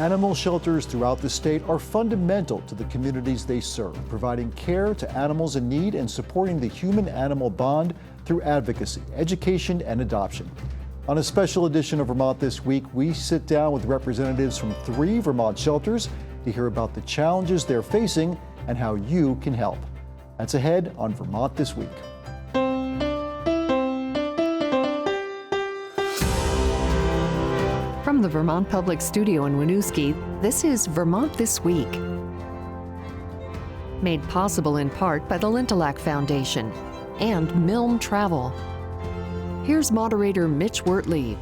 Animal shelters throughout the state are fundamental to the communities they serve, providing care to animals in need and supporting the human-animal bond through advocacy, education, and adoption. On a special edition of Vermont This Week, we sit down with representatives from 3 Vermont shelters to hear about the challenges they're facing and how you can help. That's ahead on Vermont This Week. From the Vermont Public Studio in Winooski, this is Vermont This Week. Made possible in part by the Lintilac Foundation and Milne Travel. Here's moderator Mitch Wertlieb.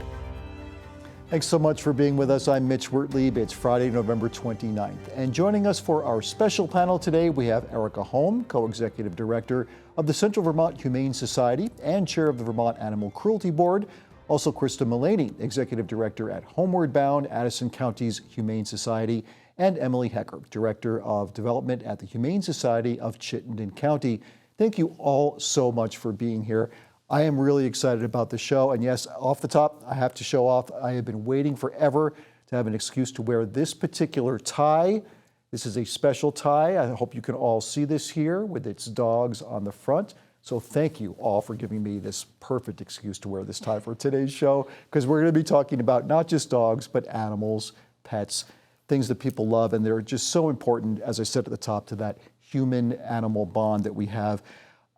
Thanks so much for being with us. I'm Mitch Wertlieb. It's Friday, November 29th. And joining us for our special panel today, we have Erika Holm, Co-Executive Director of the Central Vermont Humane Society and Chair of the Vermont Animal Cruelty Board. Also, Krista Malaney, Executive Director at Homeward Addison County's Humane Society, and Emily Hecker, Director of Development at the Humane Society of Chittenden County. Thank you all so much for being here. I am really excited about the show, and yes, off the top, I have to show off. I have been waiting forever to have an excuse to wear this particular tie. This is a special tie. I hope you can all see this here with its dogs on the front. So thank you all for giving me this perfect excuse to wear this tie for today's show, because we're going to be talking about not just dogs, but animals, pets, things that people love, and they're just so important, as I said at the top, to that human-animal bond that we have.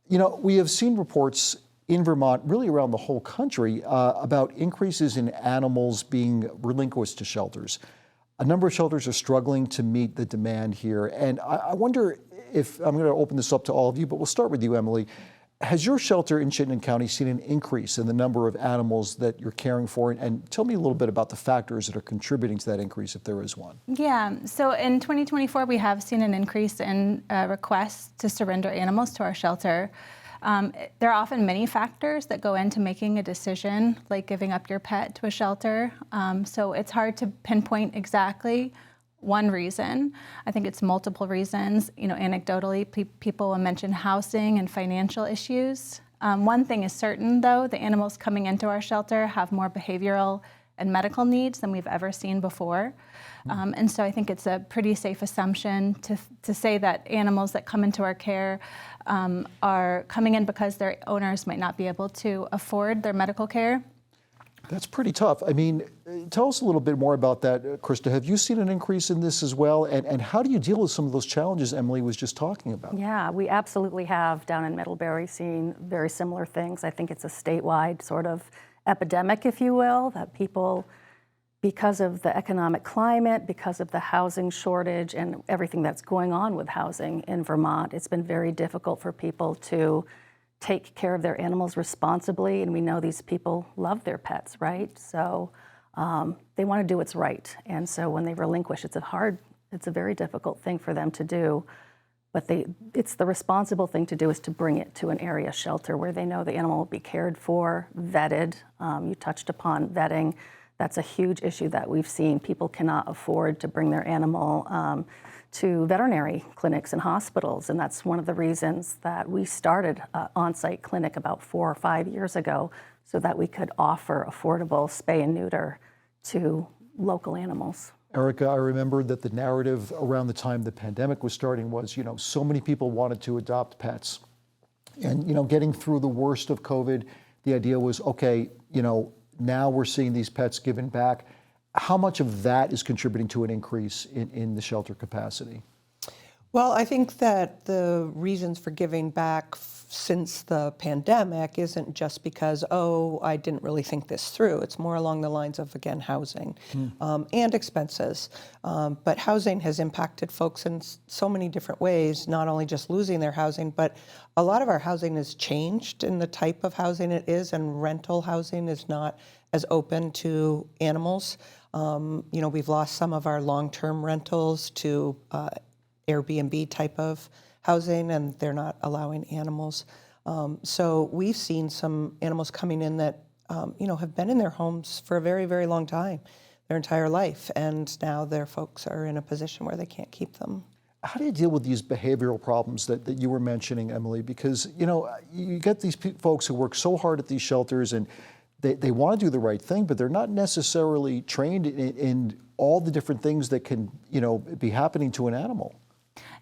You know, we have seen reports in Vermont, really around the whole country, about increases in animals being relinquished to shelters. A number of shelters are struggling to meet the demand here, and I wonder if, I'm going to open this up to all of you, but we'll start with you, Emily. Has your shelter in Chittenden County seen an increase in the number of animals that you're caring for? And tell me a little bit about the factors that are contributing to that increase, if there is one. Yeah, so in 2024, we have seen an increase in requests to surrender animals to our shelter. There are often many factors that go into making a decision, like giving up your pet to a shelter. So it's hard to pinpoint exactly one reason. I think it's multiple reasons. You know, anecdotally, people will mention housing and financial issues. One thing is certain, though, the animals coming into our shelter have more behavioral and medical needs than we've ever seen before. And so I think it's a pretty safe assumption to say that animals that come into our care are coming in because their owners might not be able to afford their medical care. That's pretty tough. I mean, tell us a little bit more about that, Krista. Have you seen an increase in this as well? And how do you deal with some of those challenges Emily was just talking about? Yeah, we absolutely have down in Middlebury seen very similar things. I think it's a statewide sort of epidemic, if you will, that people, because of the economic climate, because of the housing shortage and everything that's going on with housing in Vermont, it's been very difficult for people to take care of their animals responsibly, and we know these people love their pets, right? So they want to do what's right, and so when they relinquish, it's a very difficult thing for them to do, but it's the responsible thing to do is to bring it to an area shelter where they know the animal will be cared for, vetted. You touched upon vetting. That's a huge issue that we've seen. People cannot afford to bring their animal to veterinary clinics and hospitals, and that's one of the reasons that we started an on-site clinic about 4 or 5 years ago, so that we could offer affordable spay and neuter to local animals. Erika, I remember that the narrative around the time the pandemic was starting was, you know, so many people wanted to adopt pets. And, you know, getting through the worst of COVID, the idea was, okay, you know, now we're seeing these pets given back. How much of that is contributing to an increase in the shelter capacity? Well, I think that the reasons for giving back since the pandemic isn't just because, oh, I didn't really think this through. It's more along the lines of, again, housing and expenses. But housing has impacted folks in so many different ways, not only just losing their housing, but a lot of our housing has changed in the type of housing it is, and rental housing is not as open to animals. You know, we've lost some of our long-term rentals to Airbnb type of housing, and they're not allowing animals. So we've seen some animals coming in that, you know, have been in their homes for a very, very long time, their entire life, and now their folks are in a position where they can't keep them. How do you deal with these behavioral problems that you were mentioning, Emily? Because, you know, you get these folks who work so hard at these shelters, and they want to do the right thing, but they're not necessarily trained in all the different things that can, be happening to an animal.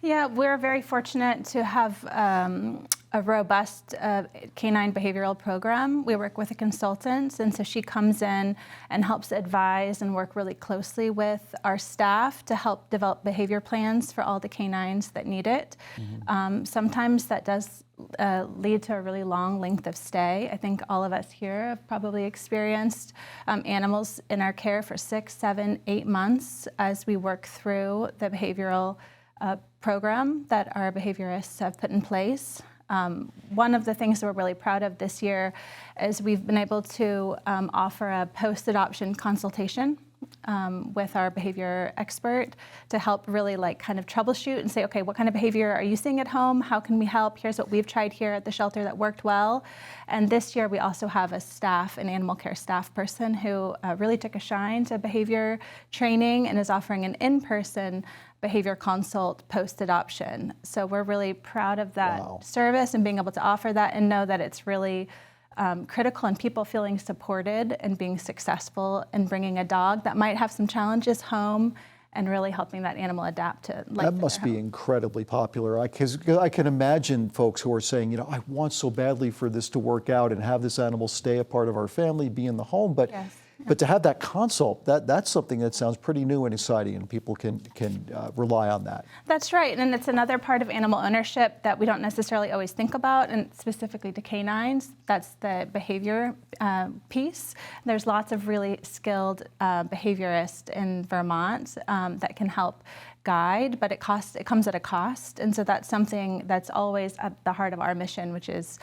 Yeah, we're very fortunate to have a robust canine behavioral program. We work with a consultant, and so she comes in and helps advise and work really closely with our staff to help develop behavior plans for all the canines that need it. Sometimes that does lead to a really long length of stay. I think all of us here have probably experienced animals in our care for 6, 7, 8 months as we work through the behavioral program that our behaviorists have put in place. One of the things that we're really proud of this year is we've been able to offer a post-adoption consultation with our behavior expert to help really kind of troubleshoot and say, okay, what kind of behavior are you seeing at home? How can we help? Here's what we've tried here at the shelter that worked well. And this year we also have an animal care staff person who really took a shine to behavior training and is offering an in-person behavior consult post-adoption. So we're really proud of that service and being able to offer that and know that it's really critical in people feeling supported and being successful in bringing a dog that might have some challenges home and really helping that animal adapt to life. That must be incredibly popular. Because I can imagine folks who are saying, I want so badly for this to work out and have this animal stay a part of our family, be in the home, but but to have that consult, that's something that sounds pretty new and exciting, and people can rely on that. That's right, and it's another part of animal ownership that we don't necessarily always think about, and specifically to canines, that's the behavior piece. There's lots of really skilled behaviorists in Vermont that can help guide, but it comes at a cost, and so that's something that's always at the heart of our mission, which is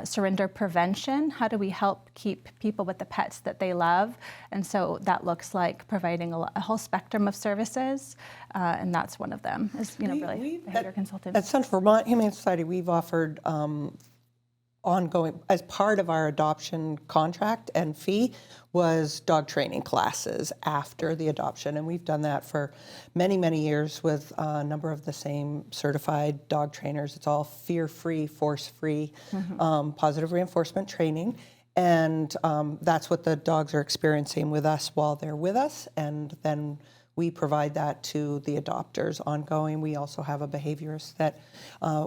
surrender prevention. How do we help keep people with the pets that they love? And so that looks like providing a whole spectrum of services, and that's one of them, is really behavior consultants. At Central Vermont Humane Society, we've offered ongoing, as part of our adoption contract and fee, was dog training classes after the adoption. And we've done that for many, many years with a number of the same certified dog trainers. It's all fear-free, force-free, positive reinforcement training. And that's what the dogs are experiencing with us while they're with us. And then we provide that to the adopters ongoing. We also have a behaviorist that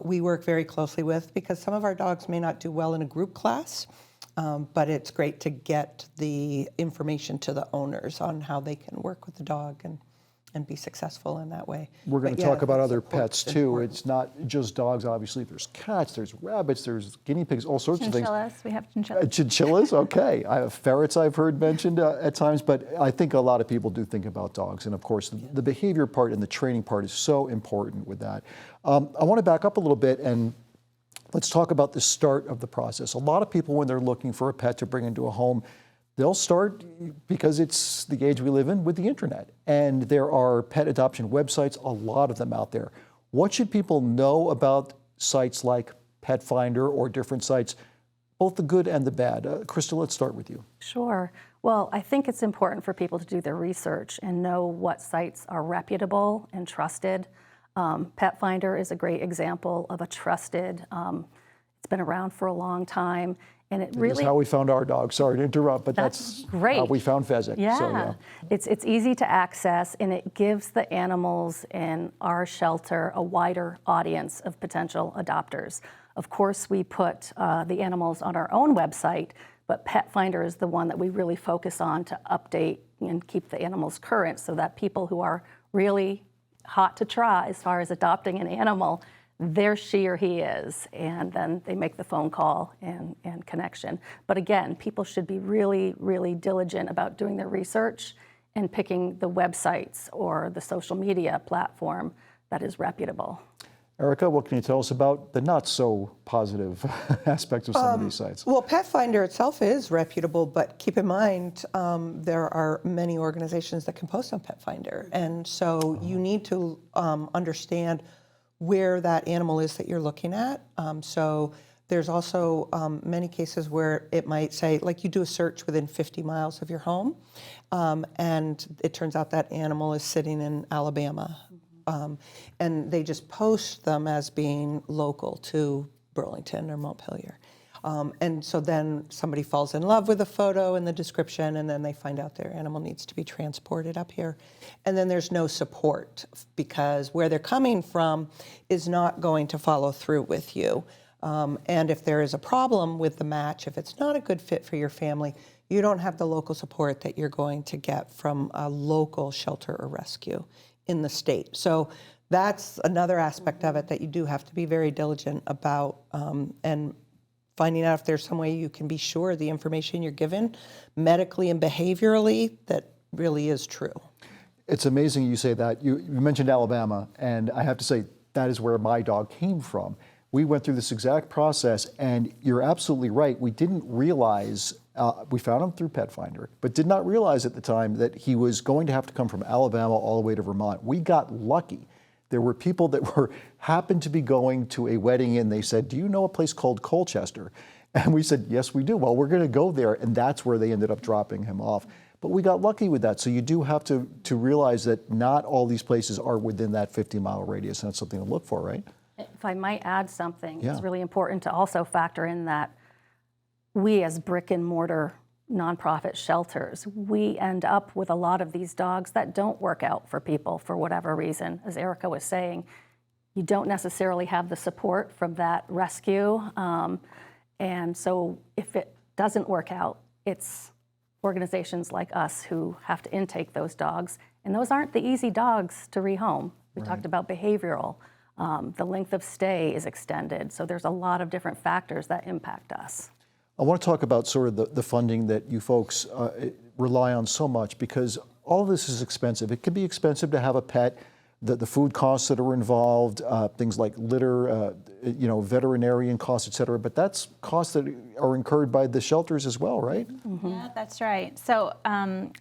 we work very closely with, because some of our dogs may not do well in a group class, but it's great to get the information to the owners on how they can work with the dog and be successful in that way. We're going to talk about other pets too. It's not just dogs, obviously. There's cats, there's rabbits, there's guinea pigs, all sorts of things. Chinchillas, we have chinchillas. Chinchillas, okay. I have ferrets I've heard mentioned at times, but I think a lot of people do think about dogs. And of course, the behavior part and the training part is so important with that. I want to back up a little bit and let's talk about the start of the process. A lot of people, when they're looking for a pet to bring into a home, they'll start, because it's the age we live in, with the internet. And there are pet adoption websites, a lot of them out there. What should people know about sites like Pet Finder or different sites, both the good and the bad? Krista, let's start with you. Sure. Well, I think it's important for people to do their research and know what sites are reputable and trusted. Pet Finder is a great example of a trusted, it's been around for a long time. And it really is how we found our dog. Sorry to interrupt, but that's great. How we found Fezzik. Yeah. So, yeah. It's easy to access, and it gives the animals in our shelter a wider audience of potential adopters. Of course, we put the animals on our own website, but Pet Finder is the one that we really focus on to update and keep the animals current, so that people who are really hot to try as far as adopting an animal, there she or he is, and then they make the phone call and connection. But again, people should be really, really diligent about doing their research and picking the websites or the social media platform that is reputable. Erika, what can you tell us about the not so positive aspects of some of these sites? Well, Pet Finder itself is reputable, but keep in mind there are many organizations that can post on Pet Finder. And so you need to understand where that animal is that you're looking at. So there's also many cases where it might say, like, you do a search within 50 miles of your home, and it turns out that animal is sitting in Alabama. And they just post them as being local to Burlington or Montpelier. And so then somebody falls in love with the photo and the description, and then they find out their animal needs to be transported up here. And then there's no support because where they're coming from is not going to follow through with you. And if there is a problem with the match, if it's not a good fit for your family, you don't have the local support that you're going to get from a local shelter or rescue in the state. So that's another aspect of it that you do have to be very diligent about, and finding out if there's some way you can be sure the information you're given medically and behaviorally that really is true. It's amazing you say that. You mentioned Alabama, and I have to say that is where my dog came from. We went through this exact process, and you're absolutely right. We didn't realize, we found him through Pet Finder, but did not realize at the time that he was going to have to come from Alabama all the way to Vermont. We got lucky. There were people that happened to be going to a wedding, and they said, "Do you know a place called Colchester?" And we said, "Yes, we do." Well, we're going to go there, and that's where they ended up dropping him off. But we got lucky with that. So you do have to realize that not all these places are within that 50-mile radius, and that's something to look for, right? If I might add something, Yeah. it's really important to also factor in that we as brick and mortar nonprofit shelters, we end up with a lot of these dogs that don't work out for people for whatever reason. As Erika was saying, you don't necessarily have the support from that rescue. And so if it doesn't work out, it's organizations like us who have to intake those dogs. And those aren't the easy dogs to rehome. We talked about behavioral. The length of stay is extended. So there's a lot of different factors that impact us. I want to talk about sort of the funding that you folks rely on so much, because all of this is expensive. It can be expensive to have a pet, the food costs that are involved, things like litter, veterinarian costs, et cetera, but that's costs that are incurred by the shelters as well, right? Mm-hmm. Yeah, that's right. So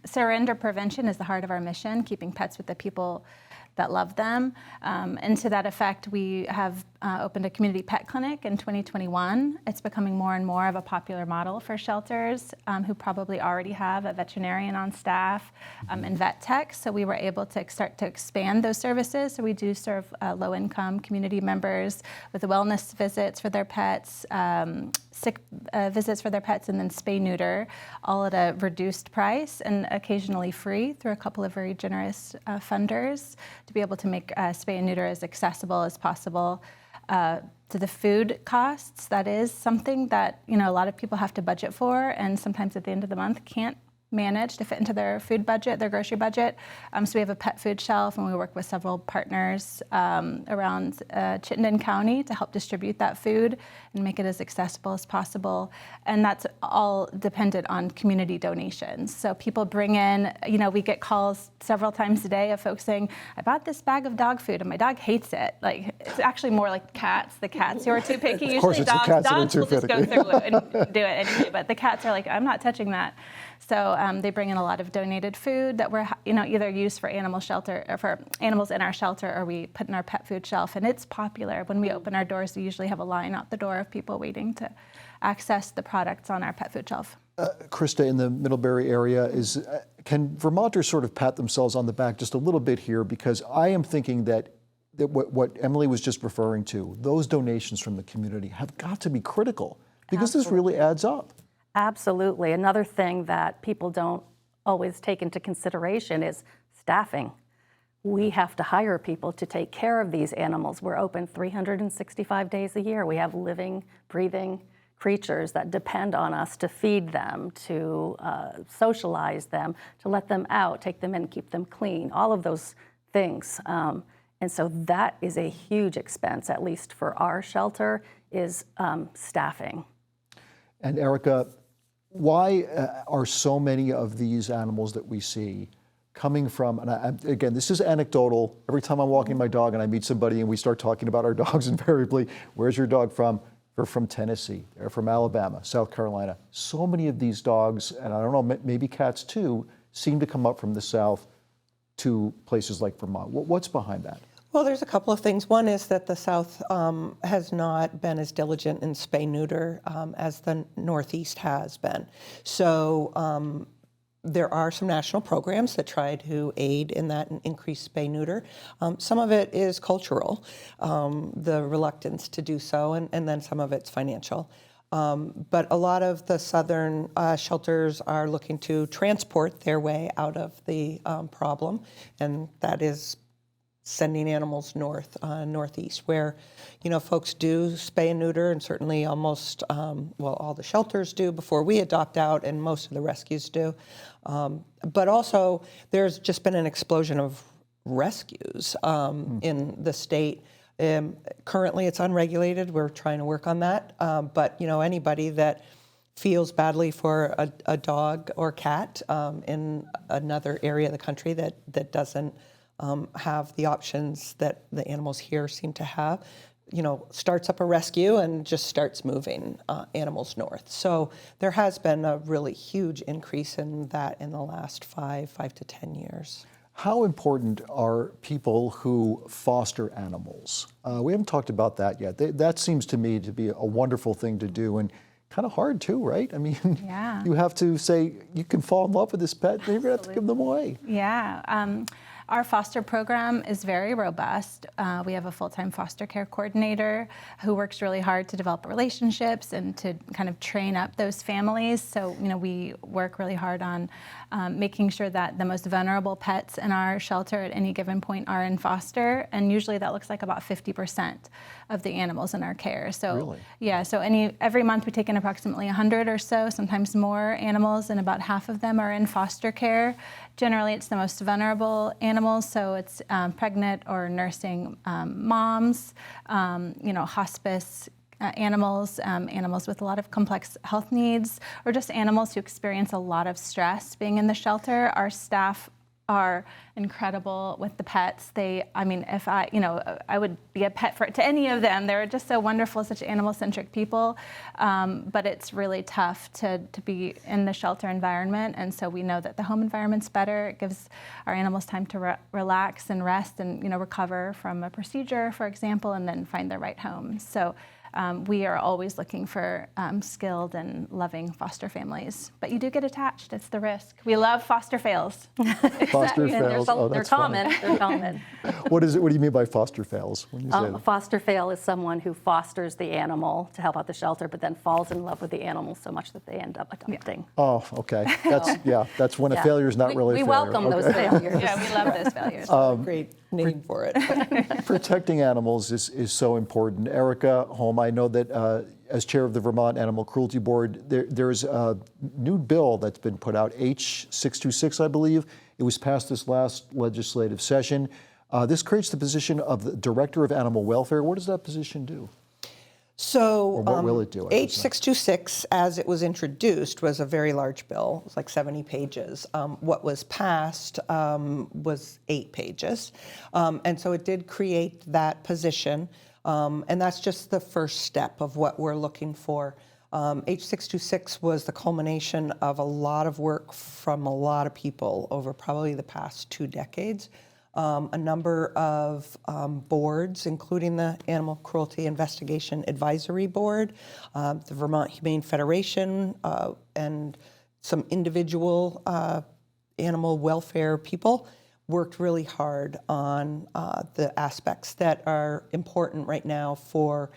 surrender prevention is the heart of our mission, keeping pets with the people that love them. And to that effect, we have opened a community pet clinic in 2021. It's becoming more and more of a popular model for shelters who probably already have a veterinarian on staff and vet techs. So we were able to start to expand those services. So we do serve low-income community members with wellness visits for their pets, sick visits for their pets, and then spay-neuter, all at a reduced price and occasionally free through a couple of very generous funders to be able to make spay and neuter as accessible as possible. To the food costs, that is something that a lot of people have to budget for, and sometimes at the end of the month can't manage to fit into their food budget, their grocery budget. So we have a pet food shelf, and we work with several partners around Chittenden County to help distribute that food and make it as accessible as possible. And that's all dependent on community donations. So people bring in, we get calls several times a day of folks saying, "I bought this bag of dog food and my dog hates it." Like, it's actually more like cats. The cats who are too picky. Of course, usually it's the cats that are dogs too will just go finicky. through it and do it anyway. But the cats are like, "I'm not touching that." So they bring in a lot of donated food that we're either used for animal shelter or for animals in our shelter, or we put in our pet food shelf. And it's popular. When we open our doors, we usually have a line out the door of people waiting to access the products on our pet food shelf. Krista, in the Middlebury area, can Vermonters sort of pat themselves on the back just a little bit here? Because I am thinking that what Emily was just referring to, those donations from the community have got to be critical, because this really adds up. Absolutely. Another thing that people don't always take into consideration is staffing. We have to hire people to take care of these animals. We're open 365 days a year. We have living, breathing creatures that depend on us to feed them, to socialize them, to let them out, take them in, keep them clean, all of those things. And so that is a huge expense, at least for our shelter, is staffing. And Erika, why are so many of these animals that we see coming from, and again, this is anecdotal, every time I'm walking my dog and I meet somebody and we start talking about our dogs invariably, where's your dog from? They're from Tennessee, they're from Alabama, South Carolina. So many of these dogs, and I don't know, maybe cats too, seem to come up from the South to places like Vermont. What's behind that? Well, there's a couple of things. One is that the South has not been as diligent in spay-neuter as the Northeast has been. So there are some national programs that try to aid in that and increase spay-neuter. Some of it is cultural, the reluctance to do so, and then some of it's financial. But a lot of the southern shelters are looking to transport their way out of the problem, and that is sending animals northeast, where, folks do spay and neuter, and certainly almost, all the shelters do before we adopt out, and most of the rescues do. But also, there's just been an explosion of rescues in the state. Currently, it's unregulated. We're trying to work on that. But, anybody that feels badly for a dog or cat in another area of the country that doesn't have the options that the animals here seem to have, starts up a rescue and just starts moving animals north. So there has been a really huge increase in that in the last 5 to 10 years. How important are people who foster animals? We haven't talked about that yet. That seems to me to be a wonderful thing to do, and kind of hard too, right? I mean, Yeah. You have to say, you can fall in love with this pet, then you're going to have to give them away. Yeah. Our foster program is very robust. We have a full-time foster care coordinator who works really hard to develop relationships and to kind of train up those families. So, we work really hard on making sure that the most vulnerable pets in our shelter at any given point are in foster, and usually that looks like about 50% of the animals in our care. So, Really? Yeah. So every month we take in approximately 100 or so, sometimes more animals, and about half of them are in foster care. Generally, it's the most vulnerable animals, so it's pregnant or nursing moms, hospice animals, animals with a lot of complex health needs, or just animals who experience a lot of stress being in the shelter. Our staff are incredible with the pets. If I would be a pet to any of them. They're just so wonderful, such animal-centric people. But it's really tough to be in the shelter environment. And so we know that the home environment's better. It gives our animals time to relax and rest and, recover from a procedure, for example, and then find their right home. So we are always looking for skilled and loving foster families. But you do get attached. It's the risk. We love foster fails. Foster fails. They're common. They're common. What do you mean by foster fails when you say A that? foster fail is someone who fosters the animal to help out the shelter, but then falls in love with the animal so much that they end up adopting. Oh, okay. That's when a Yeah. failure is not really a We failure. welcome those Okay. failures. Yeah, we love those failures. Great name for it. Protecting animals is so important. Erika Holm, I know that as chair of the Vermont Animal Cruelty Board, there's a new bill that's been put out, H626, I believe. It was passed this last legislative session. This creates the position of the Director of Animal Welfare. What does that position do? So Or what will it do, I should say? H626, as it was introduced, was a very large bill. It was like 70 pages. What was passed was 8 pages. And so it did create that position. And that's just the first step of what we're looking for. H626 was the culmination of a lot of work from a lot of people over probably the past 2 decades. A number of boards, including the Animal Cruelty Investigation Advisory Board, the Vermont Humane Federation, and some individual animal welfare people worked really hard on the aspects that are important right now for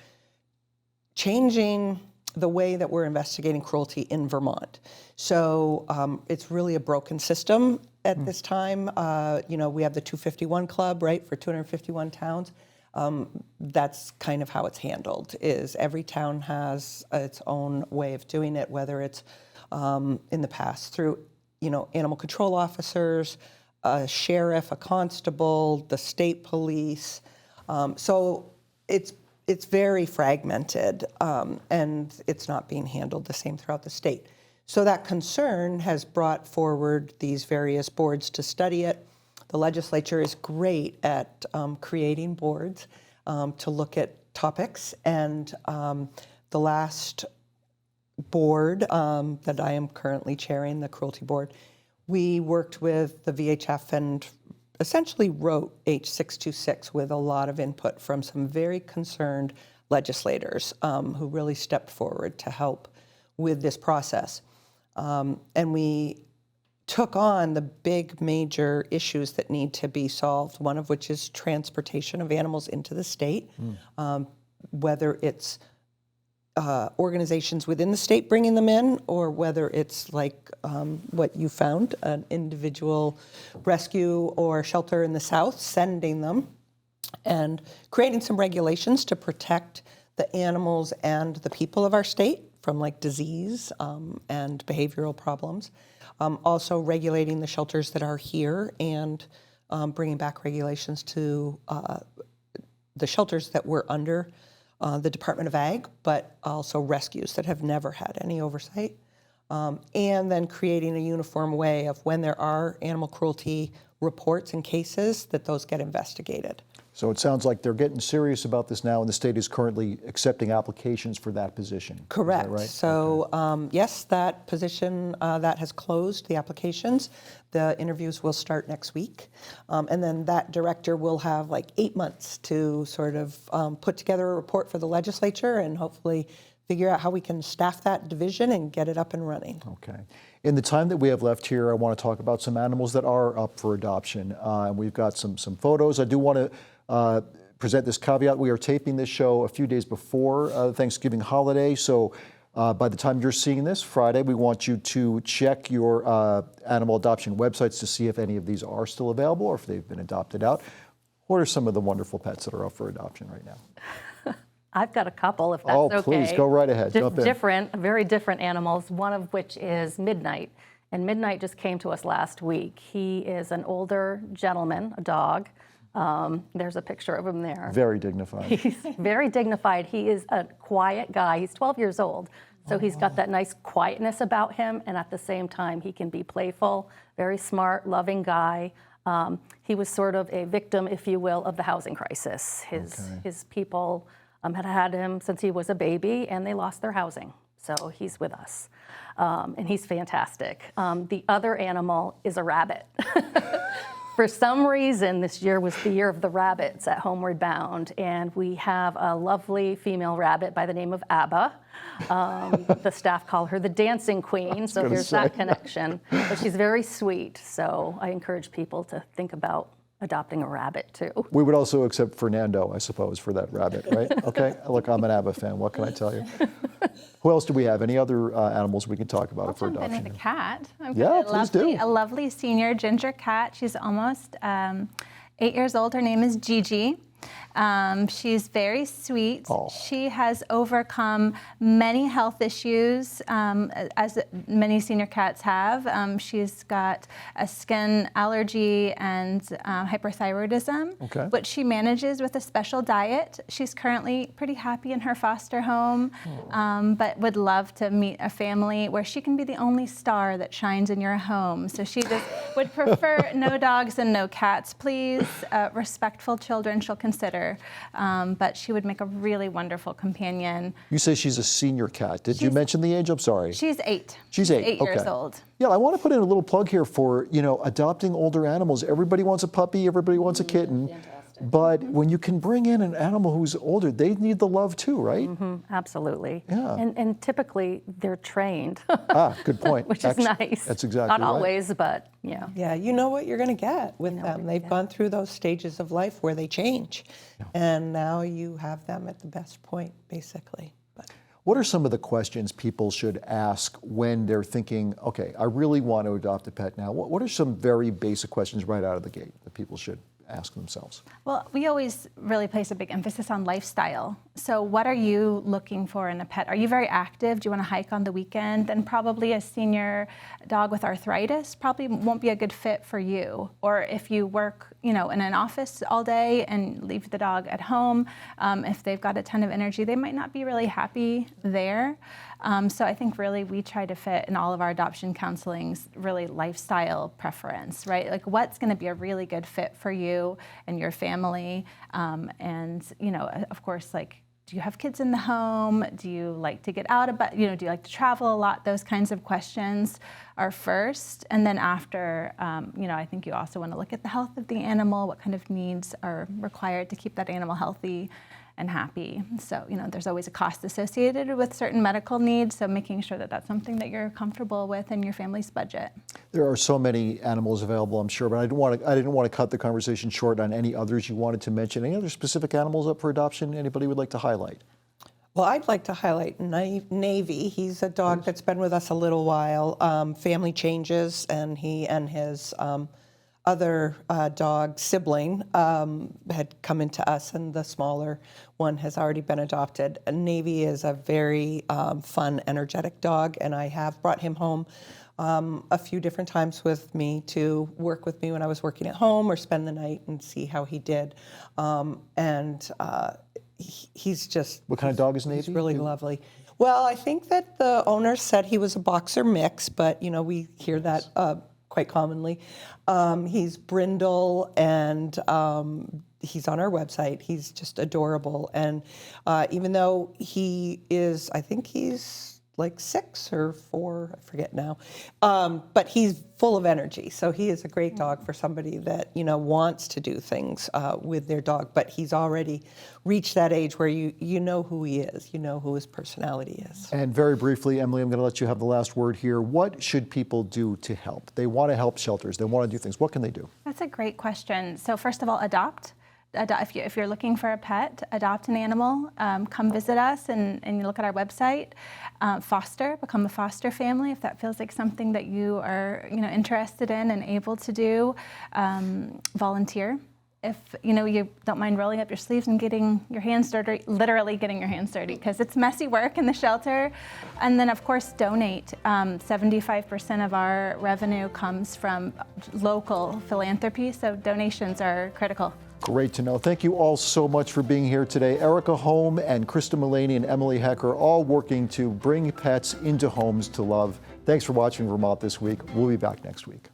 changing the way that we're investigating cruelty in Vermont. So it's really a broken system at this time. We have the 251 Club, right, for 251 towns. That's kind of how it's handled, is every town has its own way of doing it, whether it's in the past through, animal control officers, a sheriff, a constable, the state police. So it's very fragmented, and it's not being handled the same throughout the state. So that concern has brought forward these various boards to study it. The legislature is great at creating boards to look at topics, and the last board that I am currently chairing, the Cruelty Board, we worked with the VHF and essentially wrote H626 with a lot of input from some very concerned legislators who really stepped forward to help with this process. And we took on the big major issues that need to be solved, one of which is transportation of animals into the state, whether it's organizations within the state bringing them in, or whether it's like what you found, an individual rescue or shelter in the South sending them, and creating some regulations to protect the animals and the people of our state from like disease and behavioral problems. Also regulating the shelters that are here and bringing back regulations to the shelters that were under the Department of Ag, but also rescues that have never had any oversight. And then creating a uniform way of when there are animal cruelty reports and cases, that those get investigated. So it sounds like they're getting serious about this now, and the state is currently accepting applications for that position. Correct. Is that right? So yes, that position, that has closed, the applications. The interviews will start next week. And then that director will have like 8 months to sort of put together a report for the legislature and hopefully figure out how we can staff that division and get it up and running. Okay. In the time that we have left here, I want to talk about some animals that are up for adoption. We've got some photos. I do want to present this caveat. We are taping this show a few days before the Thanksgiving holiday, so by the time you're seeing this Friday, we want you to check your animal adoption websites to see if any of these are still available or if they've been adopted out. What are some of the wonderful pets that are up for adoption right now? I've got a couple, if that's okay. Oh, please, go right ahead. Jump in. Very different animals, one of which is Midnight. And Midnight just came to us last week. He is an older gentleman, a dog. There's a picture of him there. Very dignified. He's very dignified. He is a quiet guy. He's 12 years old. So he's got that nice quietness about him, and at the same time, he can be playful, very smart, loving guy. He was sort of a victim, if you will, of the housing crisis. His people had had him since he was a baby, and they lost their housing. So he's with us, and he's fantastic. The other animal is a rabbit. For some reason, this year was the year of the rabbits at Homeward Bound, and we have a lovely female rabbit by the name of Abba. The staff call her the dancing queen, so there's that connection. But she's very sweet, so I encourage people to think about adopting a rabbit too. We would also accept Fernando, I suppose, for that rabbit, right? Okay, look, I'm an ABBA fan. What can I tell you? Who else do we have? Any other animals we can talk about for adoption? I'll jump in with a cat. I've Yeah, got please do. A lovely senior ginger cat. She's almost 8 years old. Her name is Gigi. She's very sweet. Oh. She has overcome many health issues, as many senior cats have. She's got a skin allergy and hyperthyroidism, which she manages with a special diet. She's currently pretty happy in her foster home, but would love to meet a family where she can be the only star that shines in your home. So she just would prefer no dogs and no cats, please. Respectful children she'll consider. But she would make a really wonderful companion. You say she's a senior cat. Did you mention the age? I'm sorry. She's 8. She's 8. 8 years old. Yeah, I want to put in a little plug here for, adopting older animals. Everybody wants a puppy, everybody wants a kitten. Fantastic. But when you can bring in an animal who's older, they need the love too, right? Absolutely. Yeah. And typically they're trained. Good point. Which is nice. That's exactly Not right. always, but yeah. Yeah, you know what you're going to get with them. They've gone through those stages of life where they change. Yeah. And now you have them at the best point, basically. What are some of the questions people should ask when they're thinking, okay, I really want to adopt a pet now? What are some very basic questions right out of the gate that people should ask themselves? Well, we always really place a big emphasis on lifestyle. So what are you looking for in a pet? Are you very active? Do you want to hike on the weekend? Then probably a senior dog with arthritis probably won't be a good fit for you. Or if you work, in an office all day and leave the dog at home, if they've got a ton of energy, they might not be really happy there. So I think really we try to fit in all of our adoption counselings really lifestyle preference, right? Like what's going to be a really good fit for you and your family, and of course, like, do you have kids in the home? Do you like to get out about, do you like to travel a lot? Those kinds of questions are first. And then after, I think you also want to look at the health of the animal, what kind of needs are required to keep that animal healthy and happy. So, there's always a cost associated with certain medical needs, so making sure that that's something that you're comfortable with in your family's budget. There are so many animals available, I'm sure, but I didn't want to cut the conversation short on any others you wanted to mention. Any other specific animals up for adoption anybody would like to highlight? Well, I'd like to highlight Navy. He's a dog that's been with us a little while. Family changes, and he and his other dog sibling had come into us, and the smaller one has already been adopted. And Navy is a very fun, energetic dog, and I have brought him home a few different times with me to work with me when I was working at home or spend the night and see how he did. He's just... What kind of dog is Navy? He's really lovely. Well, I think that the owner said he was a boxer mix, but, we hear that quite commonly. He's brindle, and he's on our website. He's just adorable. And even though he is, I think he's like 6 or 4, I forget now, but he's full of energy. So he is a great dog for somebody that, wants to do things with their dog, but he's already reached that age where you know who he is, you know who his personality is. And very briefly, Emily, I'm going to let you have the last word here. What should people do to help? They want to help shelters. They want to do things. What can they do? That's a great question. So first of all, adopt. If you're looking for a pet, adopt an animal, come visit us and you look at our website. Foster, become a foster family if that feels like something that you are interested in and able to do. Volunteer. If you don't mind rolling up your sleeves and getting your hands dirty, literally getting your hands dirty, because it's messy work in the shelter. And then of course donate. 75% of our revenue comes from local philanthropy, so donations are critical. Great to know. Thank you all so much for being here today. Erika Holm and Krista Malaney and Emily Hecker all working to bring pets into homes to love. Thanks for watching Vermont This Week. We'll be back next week.